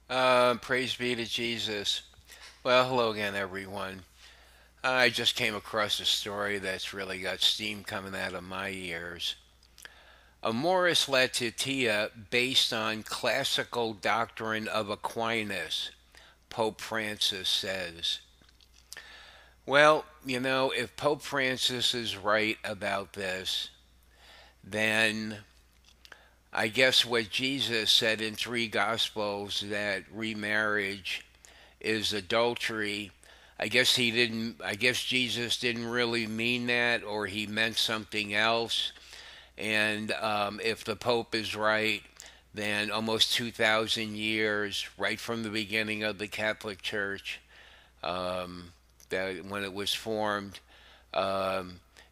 Praise be to Jesus. Well, hello again, everyone. I just came across a story that's really got steam coming out of my ears. Amoris Laetitia, based on classical doctrine of Aquinas, Pope Francis says. Well, if Pope Francis is right about this, then I guess what Jesus said in three Gospels that remarriage is adultery. I guess Jesus didn't really mean that, or he meant something else. And if the Pope is right, then almost 2,000 years, right from the beginning of the Catholic Church, that when it was formed,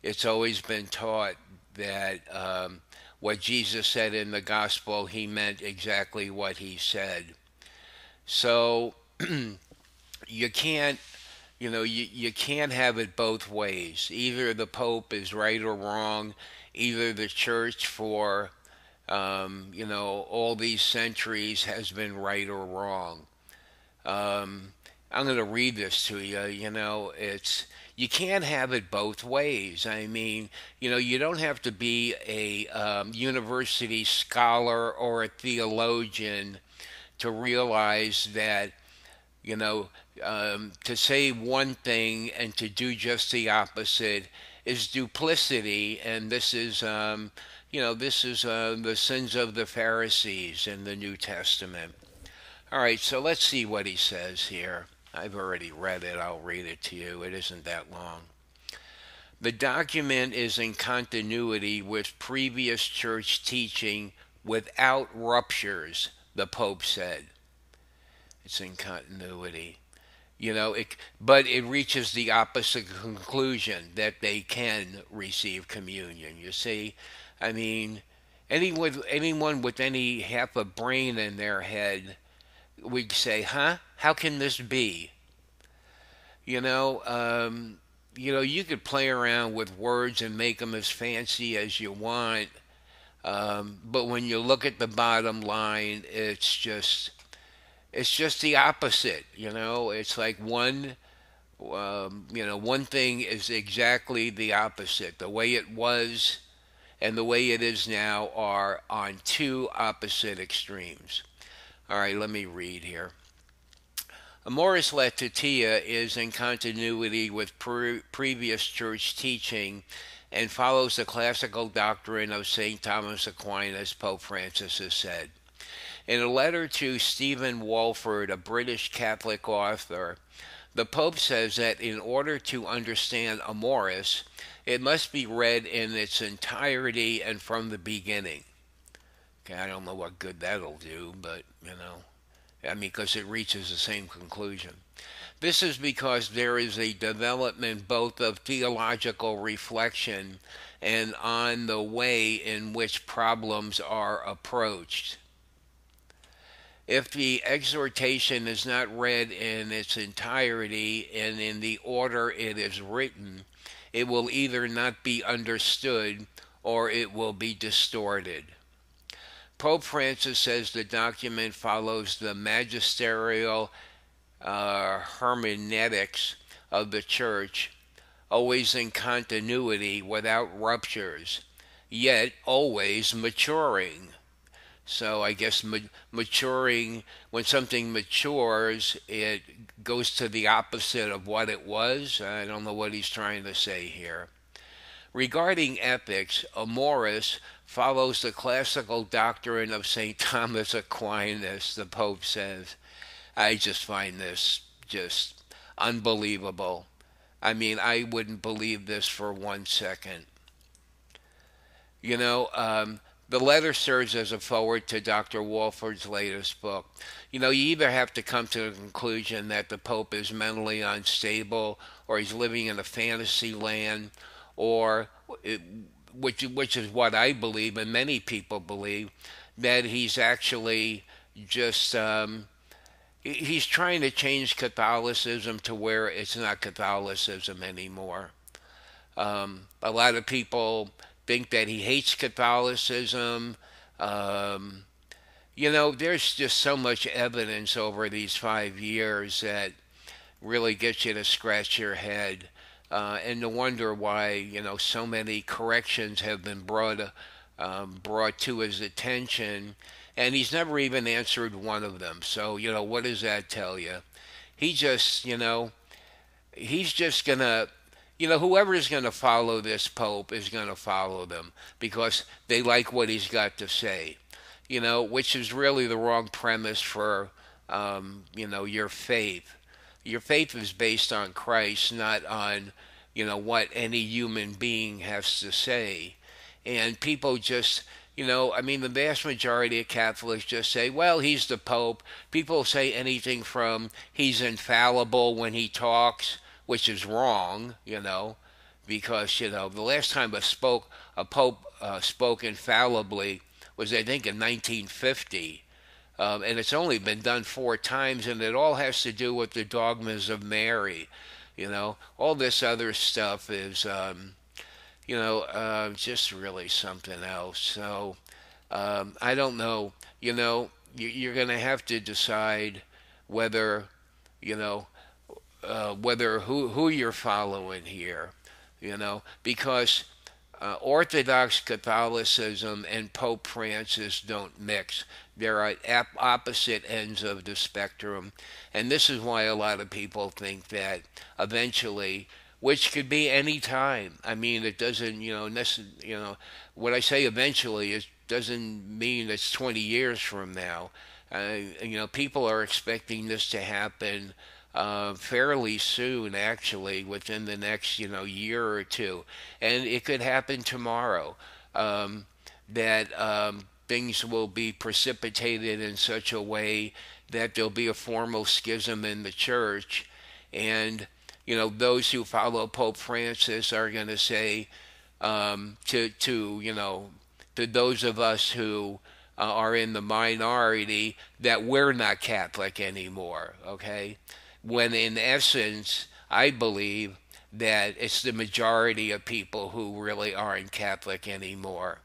it's always been taught that what Jesus said in the gospel, he meant exactly what he said. So you can't you can't have it both ways. Either the Pope is right or wrong. Either the Church for all these centuries has been right or wrong. I'm going to read this to you. It's you can't have it both ways. I mean, you don't have to be a university scholar or a theologian to realize that you know, to say one thing and to do just the opposite is duplicity, and this is the sins of the Pharisees in the New Testament. All right, so let's see what he says here. I've already read it. I'll read it to you. It isn't that long. The document is in continuity with previous church teaching without ruptures, the Pope said. It's in continuity. But it reaches the opposite conclusion that they can receive communion. You see, I mean, anyone with any half a brain in their head would say, "Huh? How can this be?" You know, you could play around with words and make them as fancy as you want, but when you look at the bottom line, it's just the opposite. It's like one thing is exactly the opposite. The way it was and the way it is now are on two opposite extremes. All right, let me read here. Amoris Laetitia is in continuity with previous church teaching and follows the classical doctrine of St. Thomas Aquinas, Pope Francis has said. In a letter to Stephen Walford, a British Catholic author, the Pope says that in order to understand Amoris, it must be read in its entirety and from the beginning. Okay, I don't know what good that'll do, but, I mean, because it reaches the same conclusion. This is because there is a development both of theological reflection and on the way in which problems are approached. If the exhortation is not read in its entirety and in the order it is written, it will either not be understood or it will be distorted. Pope Francis says the document follows the magisterial hermeneutics of the Church, always in continuity without ruptures, yet always maturing. So I guess maturing, when something matures, it goes to the opposite of what it was. I don't know what he's trying to say here. Regarding ethics, Amoris follows the classical doctrine of St. Thomas Aquinas, the Pope says. I just find this just unbelievable. I mean, I wouldn't believe this for 1 second. You know, the letter serves as a forward to Dr. Walford's latest book. You either have to come to the conclusion that the Pope is mentally unstable or he's living in a fantasy land, or, which is what I believe and many people believe, that he's actually just he's trying to change Catholicism to where it's not Catholicism anymore. A lot of people think that he hates Catholicism. Um, there's just so much evidence over these 5 years that really gets you to scratch your head, and to wonder why so many corrections have been brought to his attention, and he's never even answered one of them. So what does that tell you? He just he's just gonna whoever is going to follow this pope is going to follow them because they like what he's got to say, which is really the wrong premise for your faith. Your faith is based on Christ, not on what any human being has to say. And people just I mean, the vast majority of Catholics just say, well, he's the Pope. People say anything from he's infallible when he talks, which is wrong, because, the last time a Pope spoke infallibly was, I think, in 1950. And it's only been done 4 times, and it all has to do with the dogmas of Mary. All this other stuff is, just really something else. So I don't know. You're going to have to decide whether, you know, whether who you're following here. Because Orthodox Catholicism and Pope Francis don't mix. They're at opposite ends of the spectrum, and this is why a lot of people think that eventually, which could be any time. I mean, it doesn't, when I say eventually, it doesn't mean it's 20 years from now. People are expecting this to happen fairly soon, actually, within the next, year or two. And it could happen tomorrow. That things will be precipitated in such a way that there'll be a formal schism in the church. And, those who follow Pope Francis are going to say to those of us who are in the minority that we're not Catholic anymore, okay? When in essence, I believe that it's the majority of people who really aren't Catholic anymore.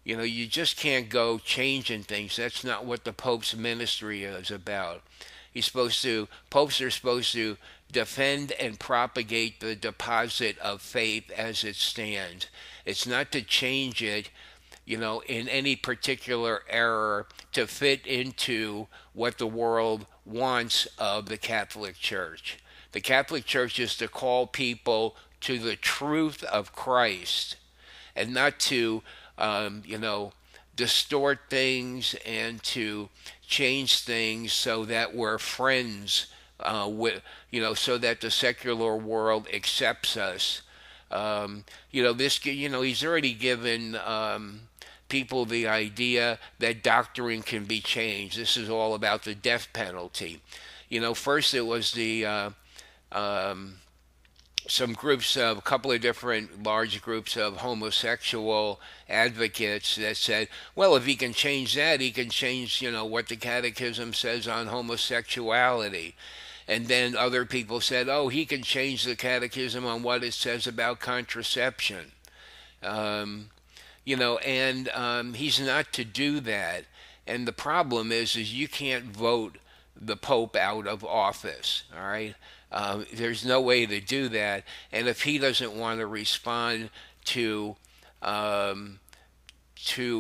You just can't go changing things. That's not what the Pope's ministry is about. Popes are supposed to defend and propagate the deposit of faith as it stands. It's not to change it, in any particular era to fit into what the world wants of the Catholic Church. The Catholic Church is to call people to the truth of Christ and not to, distort things and to change things so that we're friends so that the secular world accepts us. He's already given people the idea that doctrine can be changed. This is all about the death penalty. First it was some groups of a couple of different large groups of homosexual advocates that said, well, if he can change that, he can change, what the catechism says on homosexuality. And then other people said, oh, he can change the catechism on what it says about contraception. He's not to do that. And the problem is you can't vote the Pope out of office, all right? There's no way to do that. And if he doesn't want to respond to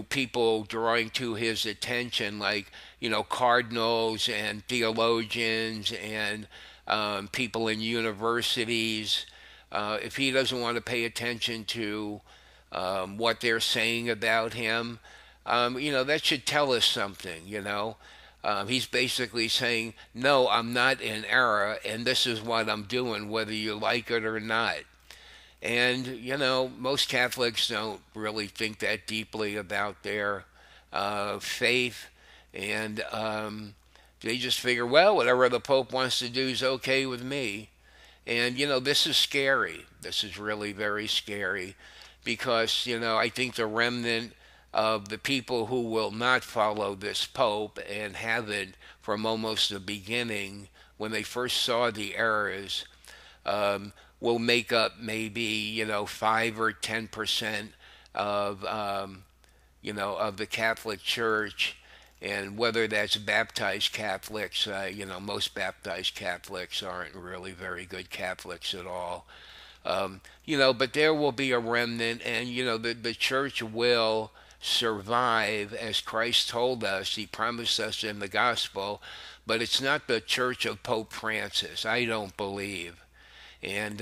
people drawing to his attention, like cardinals and theologians and people in universities, if he doesn't want to pay attention to what they're saying about him, that should tell us something. He's basically saying, no, I'm not in error, and this is what I'm doing, whether you like it or not. And, most Catholics don't really think that deeply about their faith, and they just figure, well, whatever the Pope wants to do is okay with me. And, this is scary. This is really very scary because, I think the remnant of the people who will not follow this Pope and haven't from almost the beginning when they first saw the errors will make up maybe 5 or 10% of of the Catholic Church, And whether that's baptized Catholics, most baptized Catholics aren't really very good Catholics at all. But there will be a remnant, and the church will survive as Christ told us. He promised us in the gospel, but it's not the church of Pope Francis. I don't believe. And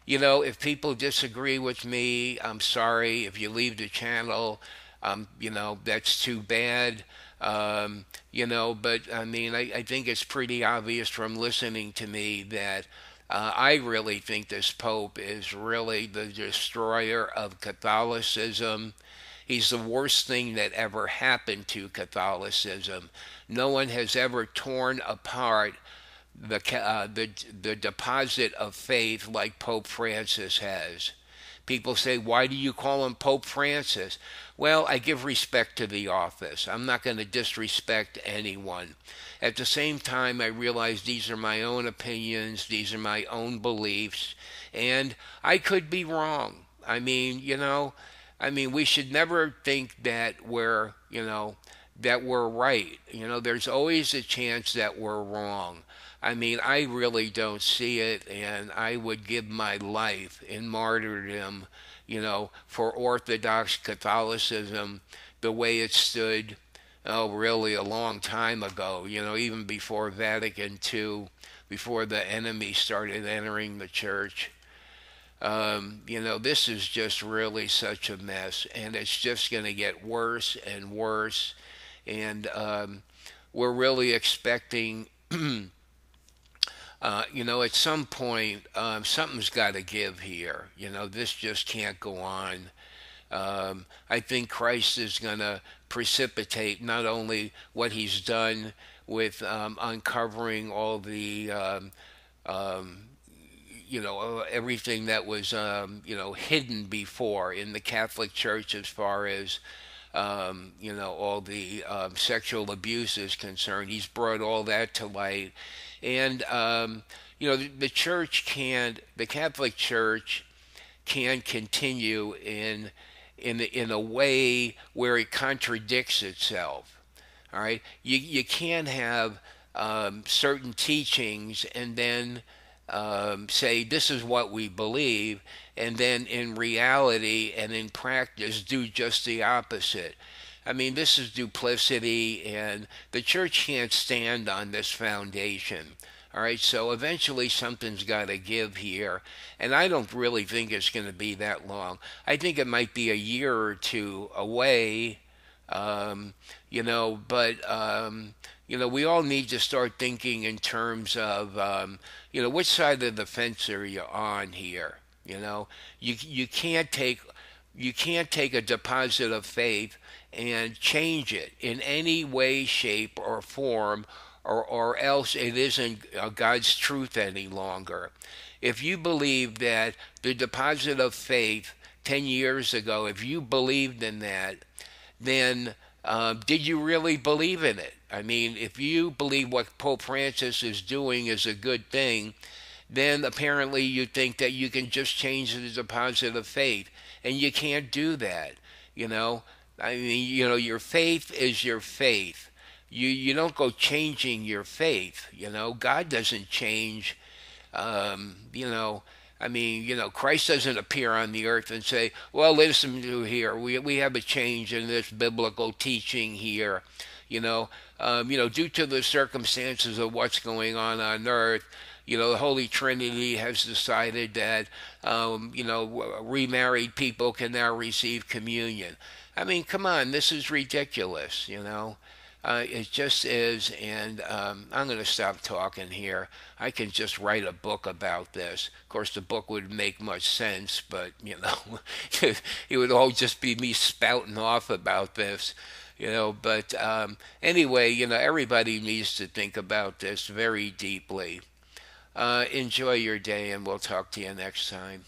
if people disagree with me, I'm sorry. If you leave the channel, that's too bad. But I mean, I think it's pretty obvious from listening to me that I really think this Pope is really the destroyer of Catholicism. He's the worst thing that ever happened to Catholicism. No one has ever torn apart the deposit of faith like Pope Francis has. People say, why do you call him Pope Francis? Well, I give respect to the office. I'm not going to disrespect anyone. At the same time, I realize these are my own opinions, these are my own beliefs, and I could be wrong. We should never think that we're right. There's always a chance that we're wrong. I really don't see it, and I would give my life in martyrdom, for Orthodox Catholicism the way it stood, oh, really a long time ago, even before Vatican II, before the enemy started entering the church. This is just really such a mess, and it's just going to get worse and worse, and we're really expecting. At some point, something's got to give here. This just can't go on. I think Christ is going to precipitate not only what he's done with uncovering all the, everything that was, hidden before in the Catholic Church as far as, all the sexual abuse is concerned. He's brought all that to light. And, the Catholic Church can continue in a way where it contradicts itself. All right, you can't have certain teachings and then say this is what we believe, and then in reality and in practice do just the opposite. This is duplicity, and the church can't stand on this foundation. All right, so eventually something's got to give here, and I don't really think it's going to be that long. I think it might be a year or two away, we all need to start thinking in terms of, which side of the fence are you on here? You can't take a deposit of faith and change it in any way, shape, or form, or else it isn't God's truth any longer. If you believe that the deposit of faith 10 years ago, if you believed in that, then did you really believe in it? If you believe what Pope Francis is doing is a good thing, then apparently you think that you can just change the deposit of faith, and you can't do that. Your faith is your faith. You don't go changing your faith. God doesn't change. Christ doesn't appear on the earth and say, well, listen to here, we have a change in this biblical teaching here. Due to the circumstances of what's going on earth, the Holy Trinity has decided that, remarried people can now receive communion. Come on, this is ridiculous, It just is, and I'm going to stop talking here. I can just write a book about this. Of course, the book wouldn't make much sense, but, it would all just be me spouting off about this. But anyway, everybody needs to think about this very deeply. Enjoy your day, and we'll talk to you next time.